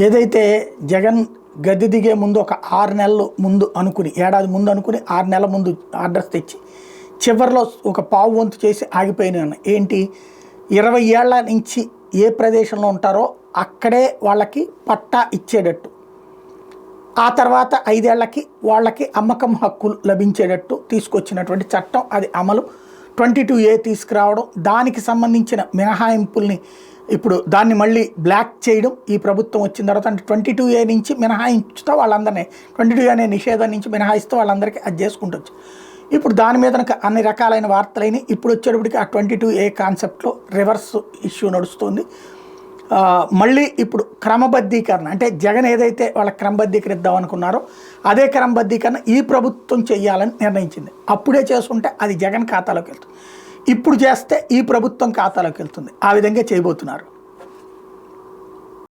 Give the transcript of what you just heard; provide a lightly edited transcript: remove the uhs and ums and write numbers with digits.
ఏదైతే జగన్ గద్దె దిగే ముందు ఒక 6 నెలలు ముందు అనుకుని, ఏడాది ముందు అనుకుని 6 నెలల ముందు ఆర్డర్స్ తెచ్చి చివరిలో ఒక పావు వంతు చేసి ఆగిపోయినాయి. ఏంటి, 20 ఏళ్ల నుంచి ఏ ప్రదేశంలో ఉంటారో అక్కడే వాళ్ళకి పట్టా ఇచ్చేటట్టు, ఆ తర్వాత 5 ఏళ్లకి వాళ్ళకి అమ్మకం హక్కులు లభించేటట్టు తీసుకొచ్చినటువంటి చట్టం. అది అమలు 22A తీసుకురావడం, దానికి సంబంధించిన మినహాయింపుల్ని ఇప్పుడు దాన్ని మళ్ళీ బ్లాక్ చేయడం ఈ ప్రభుత్వం వచ్చిన తర్వాత. అంటే 22A నుంచి మినహాయించుతూ వాళ్ళందరినీ, 22A అనే నిషేధం నుంచి మినహాయిస్తూ వాళ్ళందరికీ అది చేసుకుంటొచ్చు. ఇప్పుడు దాని మీద అన్ని రకాలైన వార్తలైన ఇప్పుడు వచ్చేటప్పటికి ఆ 22A కాన్సెప్ట్లో రివర్స్ ఇష్యూ నడుస్తుంది. మళ్ళీ ఇప్పుడు క్రమబద్ధీకరణ, అంటే జగన్ ఏదైతే వాళ్ళ క్రమబద్ధీకరిద్దాం అనుకున్నారో అదే క్రమబద్ధీకరణ ఈ ప్రభుత్వం చెయ్యాలని నిర్ణయించింది. అప్పుడే చేసుకుంటే అది జగన్ ఖాతాలోకి వెళ్తుంది, ఇప్పుడు చేస్తే ఈ ప్రభుత్వం ఖాతాలోకి వెళ్తుంది. ఆ విధంగా చేయబోతున్నారు.